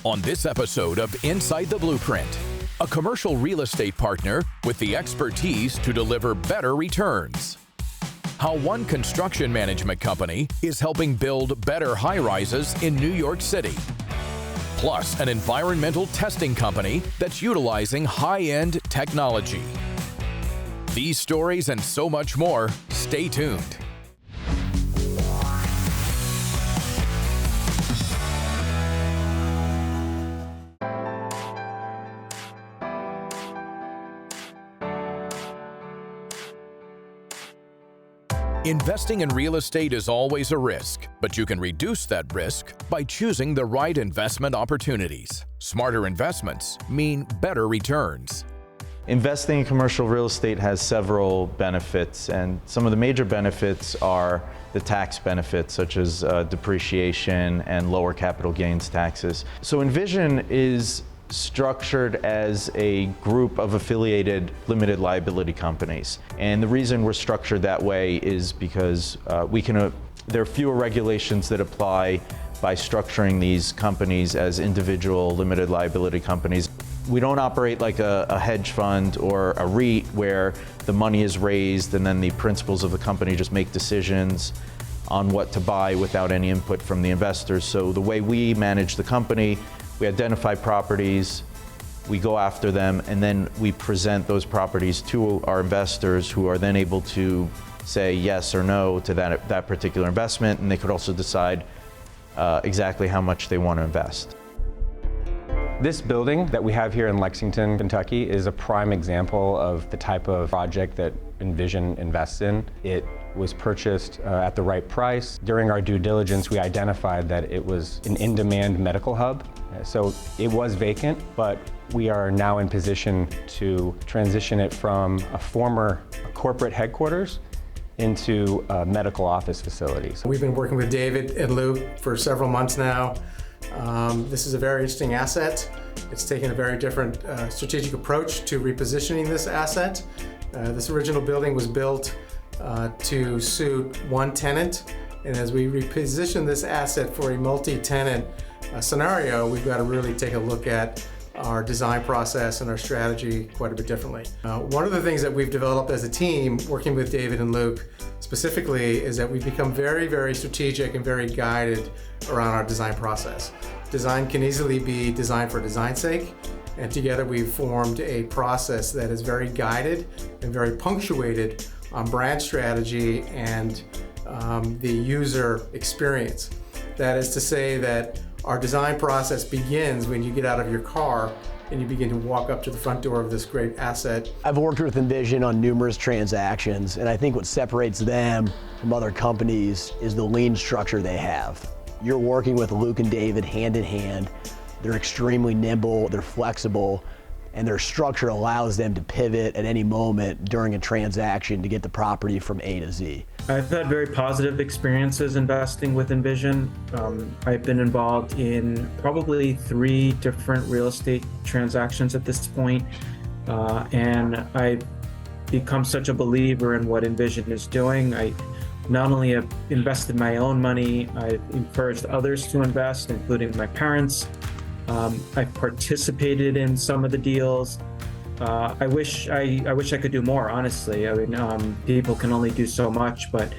On this episode of Inside the Blueprint, a commercial real estate partner with the expertise to deliver better returns. How one construction management company is helping build better high-rises in New York City. Plus, an environmental testing company that's utilizing high-end technology. These stories and so much more, stay tuned. Investing in real estate is always a risk, but you can reduce that risk by choosing the right investment opportunities. Smarter investments mean better returns. Investing in commercial real estate has several benefits, and some of the major benefits are the tax benefits, such as depreciation and lower capital gains taxes. So Envision is structured as a group of affiliated limited liability companies. And the reason we're structured that way is because there are fewer regulations that apply by structuring these companies as individual limited liability companies. We don't operate like a hedge fund or a REIT where the money is raised and then the principals of the company just make decisions on what to buy without any input from the investors. So the way we manage the company, we identify properties, we go after them, and then we present those properties to our investors, who are then able to say yes or no to that particular investment, and they could also decide exactly how much they want to invest. This building that we have here in Lexington, Kentucky is a prime example of the type of project that Envision invests in. It was purchased at the right price. During our due diligence, we identified that it was an in-demand medical hub. So it was vacant, but we are now in position to transition it from a former corporate headquarters into a medical office facility. We've been working with David and Luke for several months now. This is a very interesting asset. It's taken a very different strategic approach to repositioning this asset. This original building was built to suit one tenant, and as we reposition this asset for a multi-tenant scenario, we've got to really take a look at our design process and our strategy quite a bit differently. One of the things that we've developed as a team, working with David and Luke specifically, is that we've become very, very strategic and very guided around our design process. Design can easily be designed for design's sake, and together we've formed a process that is very guided and very punctuated on brand strategy and the user experience. That is to say that our design process begins when you get out of your car and you begin to walk up to the front door of this great asset. I've worked with Envision on numerous transactions, and I think what separates them from other companies is the lean structure they have. You're working with Luke and David hand in hand. They're extremely nimble, they're flexible, and their structure allows them to pivot at any moment during a transaction to get the property from A to Z. I've had very positive experiences investing with Envision. I've been involved in probably 3 different real estate transactions at this point, and I've become such a believer in what Envision is doing. I not only have invested my own money, I've encouraged others to invest, including my parents. I've participated in some of the deals. I wish I could do more, honestly. I mean, people can only do so much, but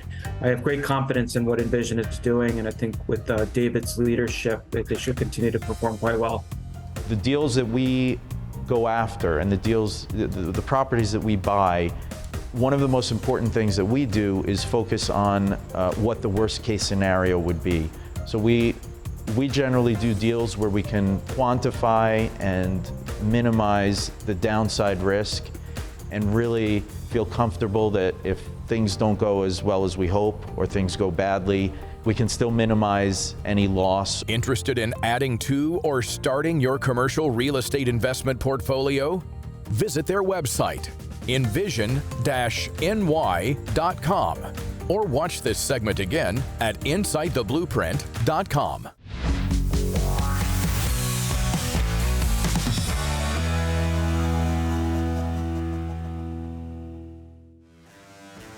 I have great confidence in what Envision is doing, and I think with David's leadership, they should continue to perform quite well. The deals that we go after and the properties that we buy, one of the most important things that we do is focus on what the worst case scenario would be. So we generally do deals where we can quantify and minimize the downside risk and really feel comfortable that if things don't go as well as we hope or things go badly, we can still minimize any loss. Interested in adding to or starting your commercial real estate investment portfolio? Visit their website, envision-ny.com, or watch this segment again at insidetheblueprint.com.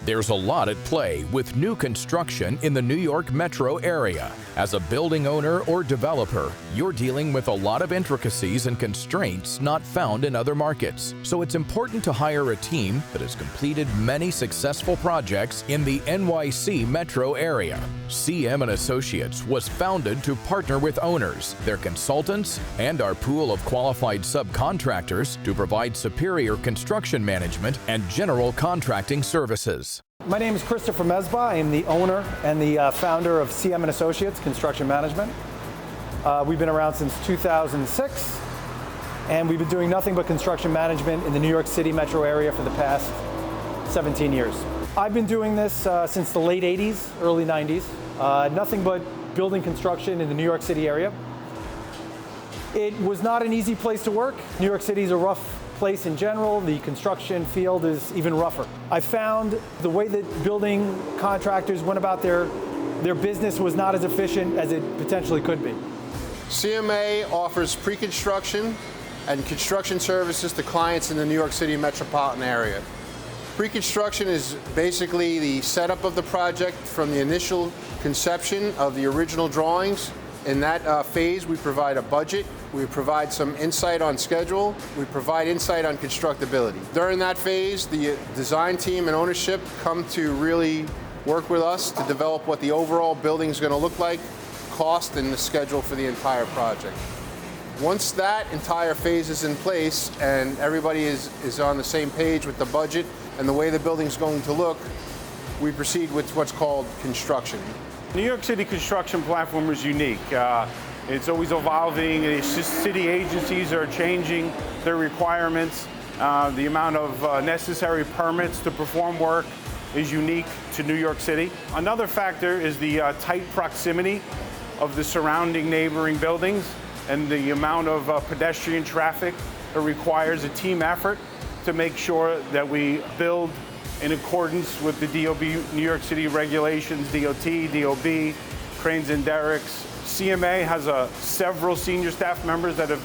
There's a lot at play with new construction in the New York metro area. As a building owner or developer, you're dealing with a lot of intricacies and constraints not found in other markets. So it's important to hire a team that has completed many successful projects in the NYC metro area. CM & Associates was founded to partner with owners, their consultants, and our pool of qualified subcontractors to provide superior construction management and general contracting services. My name is Christopher Mesbah. I am the owner and the founder of CM & Associates Construction Management. We've been around since 2006, and we've been doing nothing but construction management in the New York City metro area for the past 17 years. I've been doing this since the late 80s, early 90s. Nothing but building construction in the New York City area. It was not an easy place to work. New York City is a rough place in general. The construction field is even rougher. I found the way that building contractors went about their business was not as efficient as it potentially could be. CMA offers pre-construction and construction services to clients in the New York City metropolitan area. Pre-construction is basically the setup of the project from the initial conception of the original drawings. In that phase, we provide a budget, we provide some insight on schedule, we provide insight on constructability. During that phase, the design team and ownership come to really work with us to develop what the overall building is going to look like, cost, and the schedule for the entire project. Once that entire phase is in place and everybody is on the same page with the budget and the way the building is going to look, we proceed with what's called construction. New York City construction platform is unique. It's always evolving. The city agencies are changing their requirements. The amount of necessary permits to perform work is unique to New York City. Another factor is the tight proximity of the surrounding neighboring buildings and the amount of pedestrian traffic that requires a team effort to make sure that we build in accordance with the DOB, New York City regulations, DOT, DOB, cranes and derricks. CMA has several senior staff members that have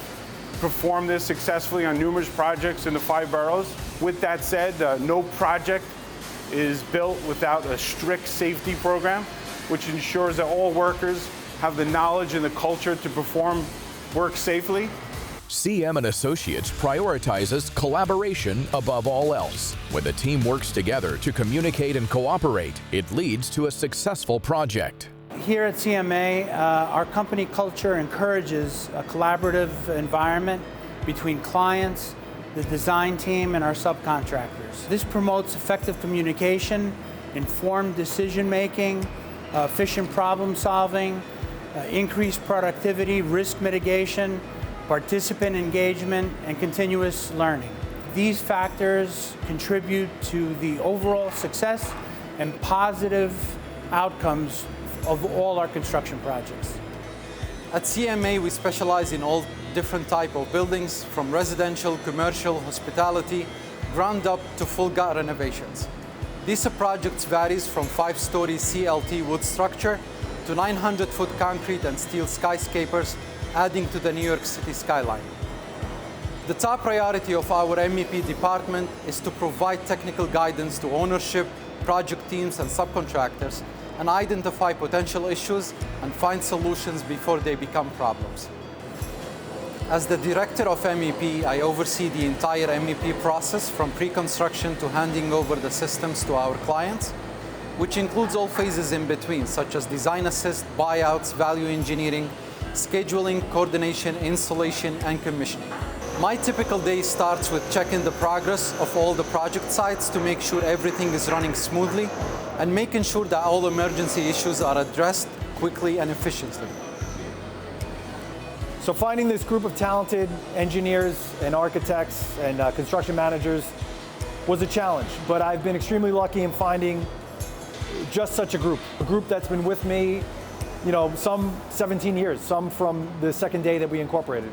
performed this successfully on numerous projects in the 5 boroughs. With that said, no project is built without a strict safety program, which ensures that all workers have the knowledge and the culture to perform work safely. CM & Associates prioritizes collaboration above all else. When the team works together to communicate and cooperate, it leads to a successful project. Here at CMA, our company culture encourages a collaborative environment between clients, the design team, and our subcontractors. This promotes effective communication, informed decision-making, efficient problem solving, increased productivity, risk mitigation, participant engagement, and continuous learning. These factors contribute to the overall success and positive outcomes of all our construction projects. At CMA, we specialize in all different types of buildings, from residential, commercial, hospitality, ground up to full gut renovations. These projects varies from 5-story CLT wood structure to 900-foot concrete and steel skyscrapers, adding to the New York City skyline. The top priority of our MEP department is to provide technical guidance to ownership, project teams, and subcontractors, and identify potential issues and find solutions before they become problems. As the director of MEP, I oversee the entire MEP process from pre-construction to handing over the systems to our clients, which includes all phases in between, such as design assist, buyouts, value engineering, scheduling, coordination, installation, and commissioning. My typical day starts with checking the progress of all the project sites to make sure everything is running smoothly and making sure that all emergency issues are addressed quickly and efficiently. So finding this group of talented engineers and architects and construction managers was a challenge, but I've been extremely lucky in finding just such a group that's been with me, some 17 years, some from the second day that we incorporated.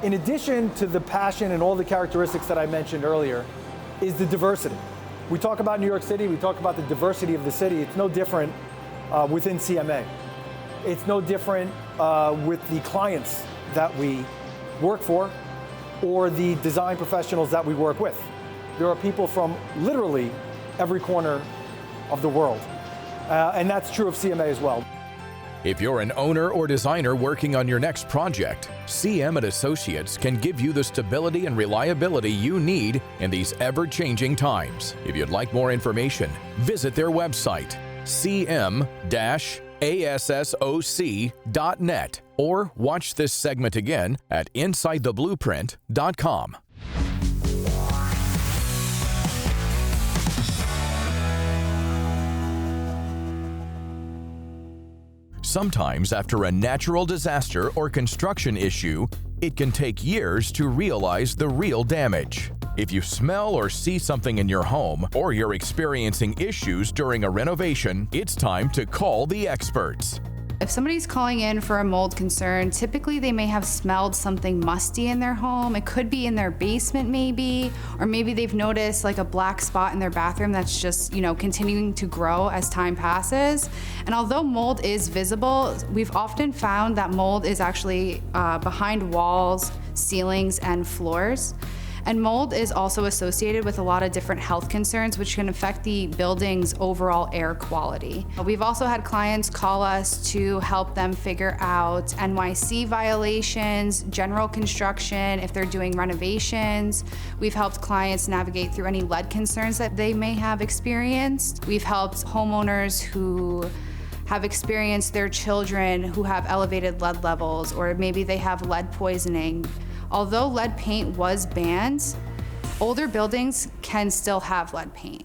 In addition to the passion and all the characteristics that I mentioned earlier, is the diversity. We talk about New York City, we talk about the diversity of the city. It's no different within CMA. It's no different with the clients that we work for or the design professionals that we work with. There are people from literally every corner of the world. And that's true of CMA as well. If you're an owner or designer working on your next project, CM & Associates can give you the stability and reliability you need in these ever-changing times. If you'd like more information, visit their website, cm-assoc.net, or watch this segment again at InsideTheBlueprint.com. Sometimes after a natural disaster or construction issue, it can take years to realize the real damage. If you smell or see something in your home, or you're experiencing issues during a renovation, it's time to call the experts. If somebody's calling in for a mold concern, typically they may have smelled something musty in their home. It could be in their basement maybe, or maybe they've noticed like a black spot in their bathroom that's just, continuing to grow as time passes. And although mold is visible, we've often found that mold is actually behind walls, ceilings, and floors. And mold is also associated with a lot of different health concerns, which can affect the building's overall air quality. We've also had clients call us to help them figure out NYC violations, general construction, if they're doing renovations. We've helped clients navigate through any lead concerns that they may have experienced. We've helped homeowners who have experienced their children who have elevated lead levels, or maybe they have lead poisoning. Although lead paint was banned, older buildings can still have lead paint.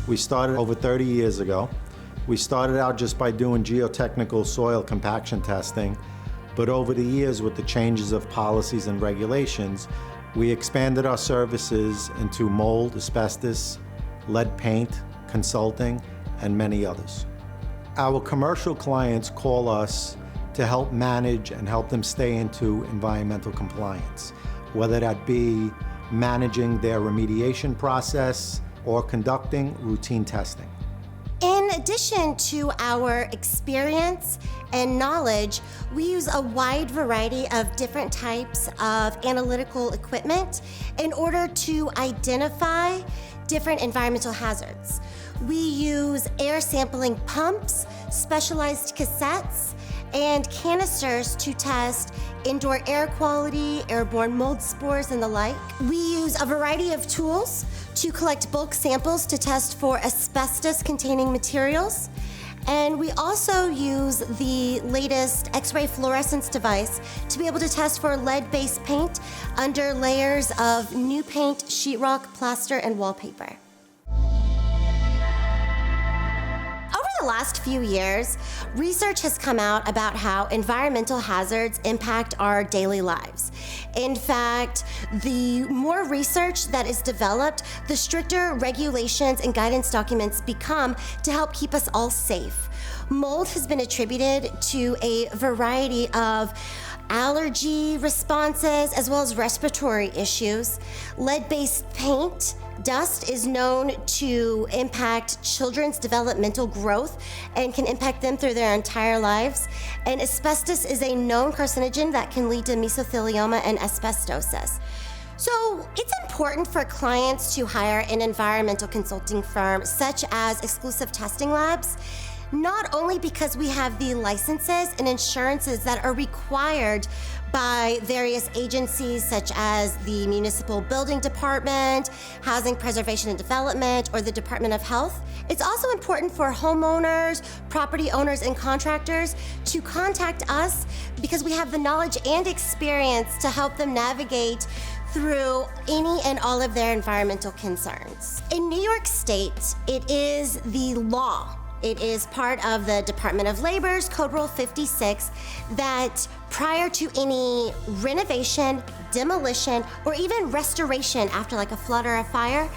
We started over 30 years ago. We started out just by doing geotechnical soil compaction testing, but over the years with the changes of policies and regulations, we expanded our services into mold, asbestos, lead paint, consulting, and many others. Our commercial clients call us to help manage and help them stay into environmental compliance, whether that be managing their remediation process or conducting routine testing. In addition to our experience and knowledge, we use a wide variety of different types of analytical equipment in order to identify different environmental hazards. We use air sampling pumps, specialized cassettes, and canisters to test indoor air quality, airborne mold spores, and the like. We use a variety of tools to collect bulk samples to test for asbestos-containing materials. And we also use the latest X-ray fluorescence device to be able to test for lead-based paint under layers of new paint, sheetrock, plaster, and wallpaper. The last few years, research has come out about how environmental hazards impact our daily lives. In fact, the more research that is developed, the stricter regulations and guidance documents become to help keep us all safe. Mold has been attributed to a variety of allergy responses as well as respiratory issues. Lead-based paint, dust is known to impact children's developmental growth and can impact them through their entire lives. And asbestos is a known carcinogen that can lead to mesothelioma and asbestosis. So it's important for clients to hire an environmental consulting firm such as Exclusive Testing Labs, not only because we have the licenses and insurances that are required by various agencies such as the Municipal Building Department, Housing Preservation and Development, or the Department of Health. It's also important for homeowners, property owners, and contractors to contact us because we have the knowledge and experience to help them navigate through any and all of their environmental concerns. In New York State, it is the law. It is part of the Department of Labor's Code Rule 56 that prior to any renovation, demolition, or even restoration after like a flood or a fire,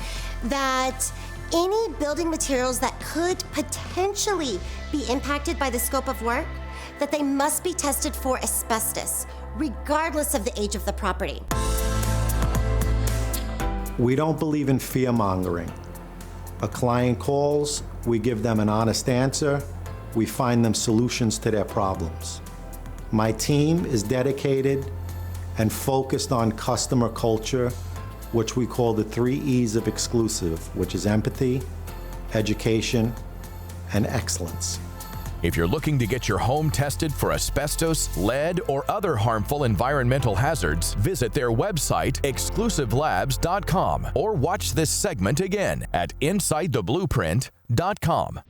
that any building materials that could potentially be impacted by the scope of work, that they must be tested for asbestos, regardless of the age of the property. We don't believe in fear-mongering. A client calls, we give them an honest answer, we find them solutions to their problems. My team is dedicated and focused on customer culture, which we call the 3 E's of exclusive, which is empathy, education, and excellence. If you're looking to get your home tested for asbestos, lead, or other harmful environmental hazards, visit their website, exclusivelabs.com, or watch this segment again at InsideTheBlueprint.com.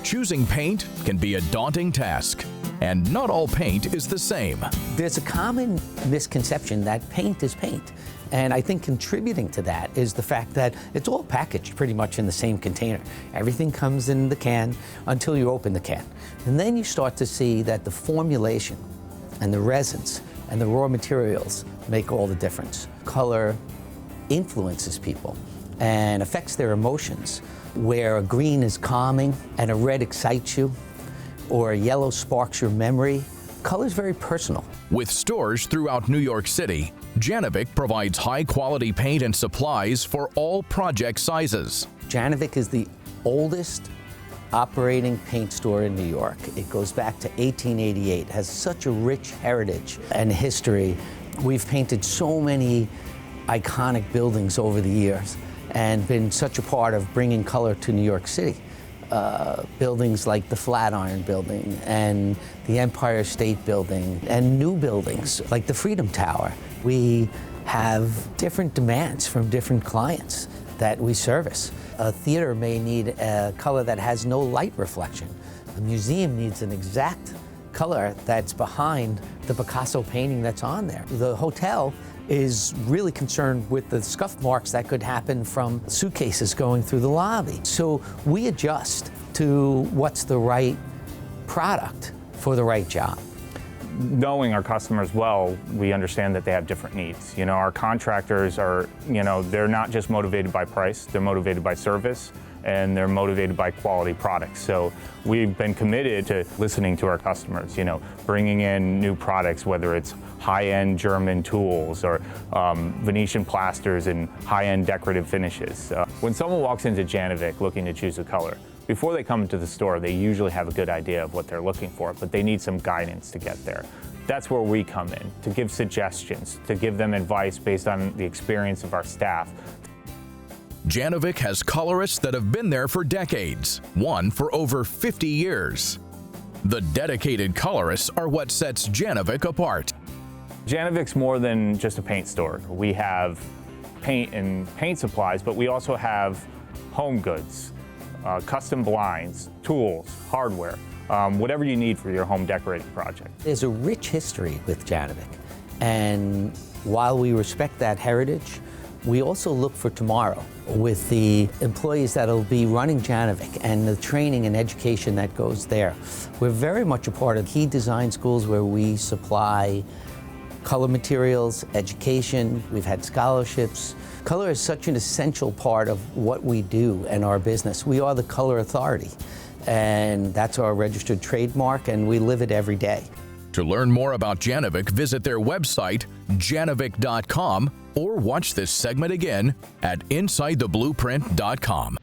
Choosing paint can be a daunting task, and not all paint is the same. There's a common misconception that paint is paint. And I think contributing to that is the fact that it's all packaged pretty much in the same container. Everything comes in the can until you open the can. And then you start to see that the formulation and the resins and the raw materials make all the difference. Color influences people and affects their emotions. Where a green is calming and a red excites you, or a yellow sparks your memory, color is very personal. With stores throughout New York City, Janovic provides high-quality paint and supplies for all project sizes. Janovic is the oldest operating paint store in New York. It goes back to 1888, has such a rich heritage and history. We've painted so many iconic buildings over the years and been such a part of bringing color to New York City. Buildings like the Flatiron Building and the Empire State Building and new buildings like the Freedom Tower. We have different demands from different clients that we service. A theater may need a color that has no light reflection. A museum needs an exact color that's behind the Picasso painting that's on there. The hotel is really concerned with the scuff marks that could happen from suitcases going through the lobby. So we adjust to what's the right product for the right job. Knowing our customers well, we understand that they have different needs. You know, our contractors are, they're not just motivated by price, they're motivated by service, and they're motivated by quality products. So we've been committed to listening to our customers, bringing in new products, whether it's high-end German tools or Venetian plasters and high-end decorative finishes. When someone walks into Janovic looking to choose a color, before they come into the store, they usually have a good idea of what they're looking for, but they need some guidance to get there. That's where we come in, to give suggestions, to give them advice based on the experience of our staff. Janovic has colorists that have been there for decades, one for over 50 years. The dedicated colorists are what sets Janovic apart. Janovic's more than just a paint store. We have paint and paint supplies, but we also have home goods, custom blinds, tools, hardware, whatever you need for your home decorating project. There's a rich history with Janovic, and while we respect that heritage, we also look for tomorrow with the employees that'll be running Janovic and the training and education that goes there. We're very much a part of key design schools where we supply color materials, education, we've had scholarships. Color is such an essential part of what we do in our business. We are the color authority, and that's our registered trademark, and we live it every day. To learn more about Janovic, visit their website, janovic.com, or watch this segment again at InsideTheBlueprint.com.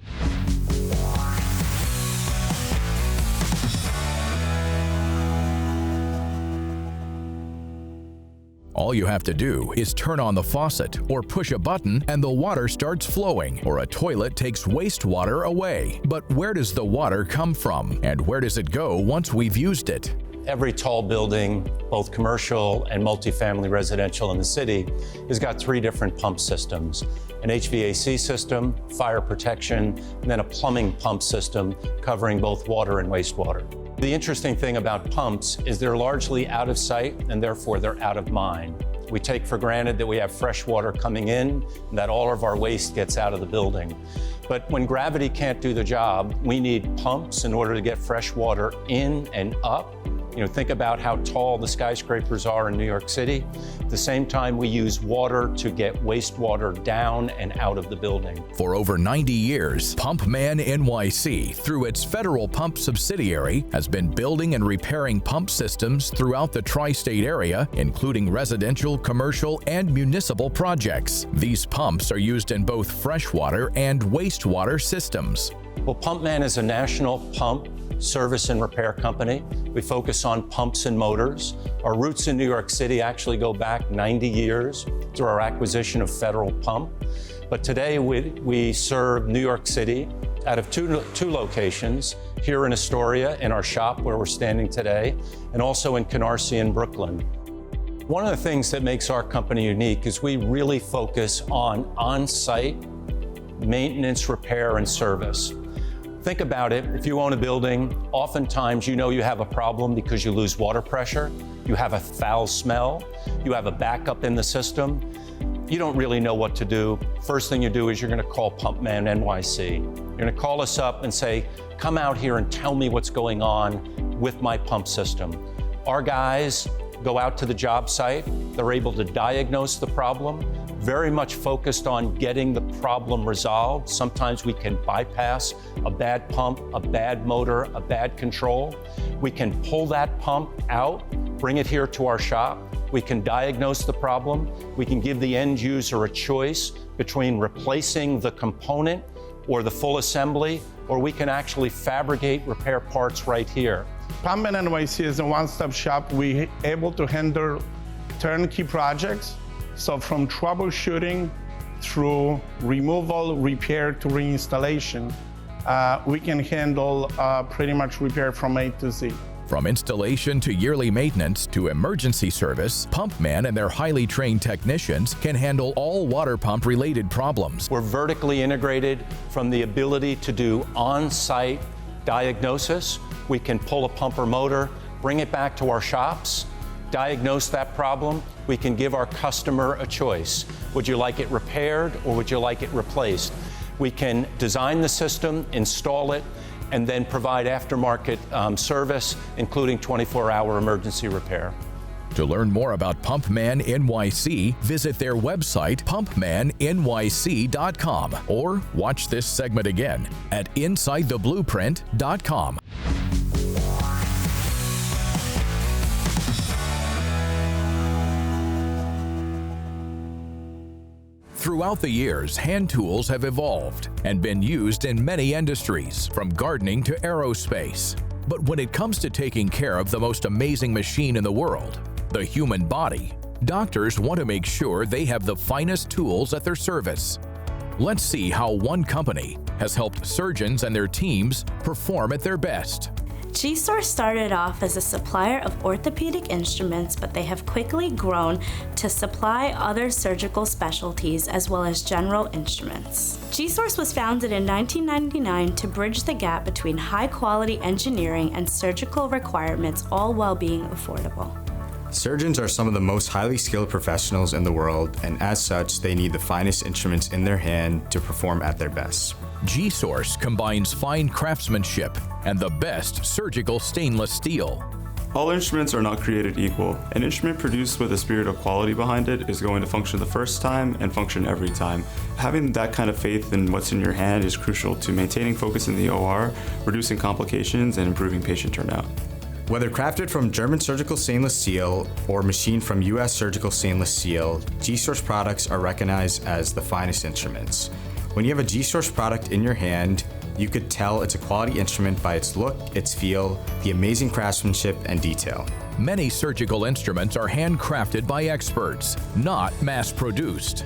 All you have to do is turn on the faucet or push a button and the water starts flowing, or a toilet takes wastewater away. But where does the water come from, and where does it go once we've used it? Every tall building, both commercial and multifamily residential in the city, has got 3 different pump systems. An HVAC system, fire protection, and then a plumbing pump system covering both water and wastewater. The interesting thing about pumps is they're largely out of sight, and therefore they're out of mind. We take for granted that we have fresh water coming in and that all of our waste gets out of the building. But when gravity can't do the job, we need pumps in order to get fresh water in and up. Think about how tall the skyscrapers are in New York City. At the same time, we use water to get wastewater down and out of the building. For over 90 years, PumpMan NYC, through its federal pump subsidiary, has been building and repairing pump systems throughout the tri-state area, including residential, commercial, and municipal projects. These pumps are used in both freshwater and wastewater systems. Well, PumpMan is a national pump, service and repair company. We focus on pumps and motors. Our roots in New York City actually go back 90 years through our acquisition of Federal Pump. But today we serve New York City out of two locations, here in Astoria in our shop where we're standing today, and also in Canarsie in Brooklyn. One of the things that makes our company unique is we really focus on on-site maintenance, repair, and service. Think about it, if you own a building, oftentimes you know you have a problem because you lose water pressure, you have a foul smell, you have a backup in the system. You don't really know what to do. First thing you do is you're gonna call PumpMan NYC. You're gonna call us up and say, come out here and tell me what's going on with my pump system. Our guys go out to the job site, they're able to diagnose the problem, very much focused on getting the problem resolved. Sometimes we can bypass a bad pump, a bad motor, a bad control. We can pull that pump out, bring it here to our shop. We can diagnose the problem. We can give the end user a choice between replacing the component or the full assembly, or we can actually fabricate repair parts right here. PumpMan NYC is a one-stop shop. We're able to handle turnkey projects. So from troubleshooting through removal, repair to reinstallation, we can handle pretty much repair from A to Z. From installation to yearly maintenance to emergency service, PumpMan and their highly trained technicians can handle all water pump related problems. We're vertically integrated from the ability to do on-site diagnosis. We can pull a pump or motor, bring it back to our shops, diagnose that problem. We can give our customer a choice. Would you like it repaired or would you like it replaced? We can design the system, install it, and then provide aftermarket service, including 24-hour emergency repair. To learn more about PumpMan NYC, visit their website, pumpmannyc.com, or watch this segment again at InsideTheBlueprint.com. Throughout the years, hand tools have evolved and been used in many industries, from gardening to aerospace. But when it comes to taking care of the most amazing machine in the world, the human body, doctors want to make sure they have the finest tools at their service. Let's see how one company has helped surgeons and their teams perform at their best. G-Source started off as a supplier of orthopedic instruments, but they have quickly grown to supply other surgical specialties as well as general instruments. G-Source was founded in 1999 to bridge the gap between high-quality engineering and surgical requirements, all while being affordable. Surgeons are some of the most highly skilled professionals in the world, and as such, they need the finest instruments in their hand to perform at their best. G-Source combines fine craftsmanship and the best surgical stainless steel. All instruments are not created equal. An instrument produced with a spirit of quality behind it is going to function the first time and function every time. Having that kind of faith in what's in your hand is crucial to maintaining focus in the OR, reducing complications, and improving patient turnout. Whether crafted from German surgical stainless steel or machined from US surgical stainless steel, G-Source products are recognized as the finest instruments. When you have a G-Source product in your hand, you could tell it's a quality instrument by its look, its feel, the amazing craftsmanship, and detail. Many surgical instruments are handcrafted by experts, not mass-produced.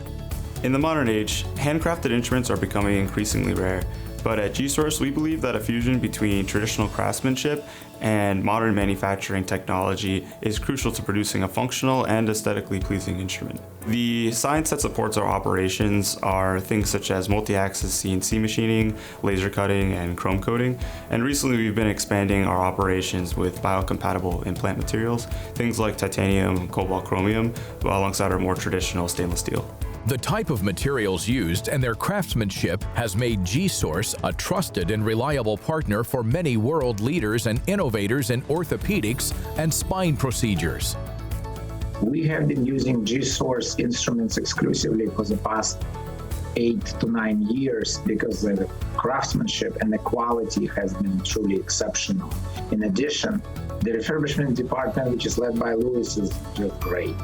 In the modern age, handcrafted instruments are becoming increasingly rare. But at G-Source, we believe that a fusion between traditional craftsmanship and modern manufacturing technology is crucial to producing a functional and aesthetically pleasing instrument. The science that supports our operations are things such as multi-axis CNC machining, laser cutting, and chrome coating. And recently we've been expanding our operations with biocompatible implant materials, things like titanium, cobalt, chromium, alongside our more traditional stainless steel. The type of materials used and their craftsmanship has made G-Source a trusted and reliable partner for many world leaders and innovators in orthopedics and spine procedures. We have been using G-Source instruments exclusively for the past 8 to 9 years because the craftsmanship and the quality has been truly exceptional. In addition, the refurbishment department, which is led by Louis, is just great.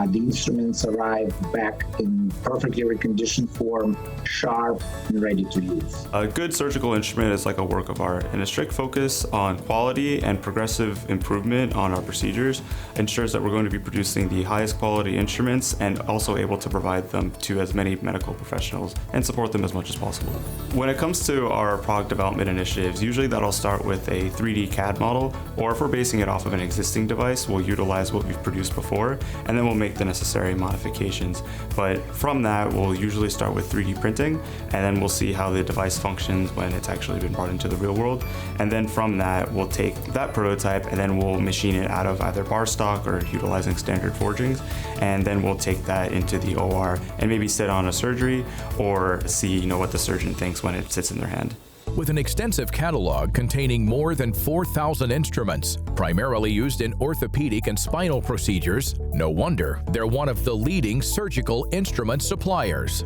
The instruments arrive back in perfectly reconditioned form, sharp and ready to use. A good surgical instrument is like a work of art, and a strict focus on quality and progressive improvement on our procedures ensures that we're going to be producing the highest quality instruments and also able to provide them to as many medical professionals and support them as much as possible. When it comes to our product development initiatives, usually that'll start with a 3D CAD model, or if we're basing it off of an existing device, we'll utilize what we've produced before, and then we'll make the necessary modifications. But from that, we'll usually start with 3D printing, and then we'll see how the device functions when it's actually been brought into the real world. And then from that, we'll take that prototype and then we'll machine it out of either bar stock or utilizing standard forgings. And then we'll take that into the OR and maybe sit on a surgery or see, what the surgeon thinks when it sits in their hand. With an extensive catalog containing more than 4,000 instruments, primarily used in orthopedic and spinal procedures, no wonder they're one of the leading surgical instrument suppliers.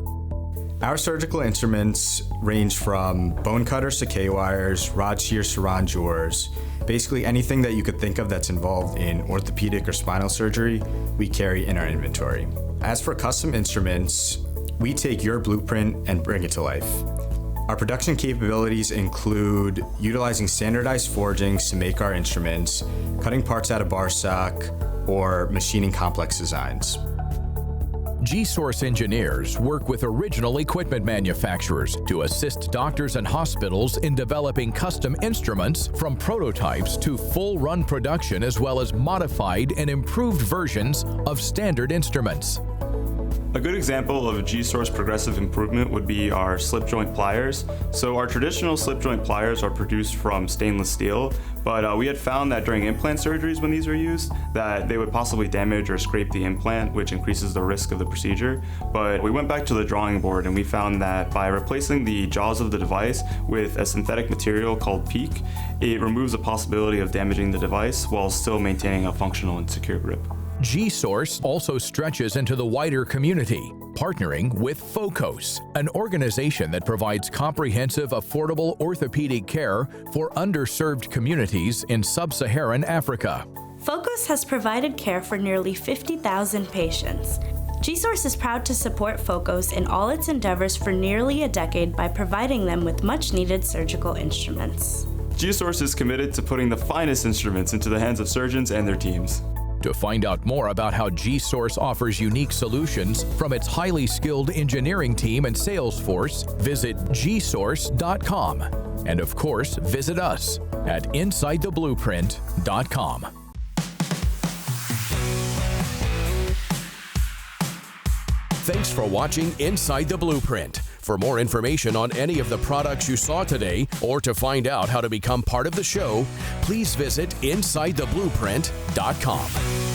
Our surgical instruments range from bone cutters to K-wires, rod shears to rongeurs. Basically anything that you could think of that's involved in orthopedic or spinal surgery, we carry in our inventory. As for custom instruments, we take your blueprint and bring it to life. Our production capabilities include utilizing standardized forgings to make our instruments, cutting parts out of bar stock, or machining complex designs. G-Source engineers work with original equipment manufacturers to assist doctors and hospitals in developing custom instruments from prototypes to full-run production, as well as modified and improved versions of standard instruments. A good example of a G-Source progressive improvement would be our slip joint pliers. So our traditional slip joint pliers are produced from stainless steel, but we had found that during implant surgeries when these are used, that they would possibly damage or scrape the implant, which increases the risk of the procedure. But we went back to the drawing board and we found that by replacing the jaws of the device with a synthetic material called PEEK, it removes the possibility of damaging the device while still maintaining a functional and secure grip. G-Source also stretches into the wider community, partnering with Focos, an organization that provides comprehensive, affordable orthopedic care for underserved communities in sub-Saharan Africa. Focos has provided care for nearly 50,000 patients. G-Source is proud to support Focos in all its endeavors for nearly a decade by providing them with much-needed surgical instruments. G-Source is committed to putting the finest instruments into the hands of surgeons and their teams. To find out more about how G-Source offers unique solutions from its highly skilled engineering team and sales force, visit gsource.com. And of course, visit us at InsideTheBlueprint.com. Thanks for watching Inside the Blueprint. For more information on any of the products you saw today, or to find out how to become part of the show, please visit InsideTheBlueprint.com.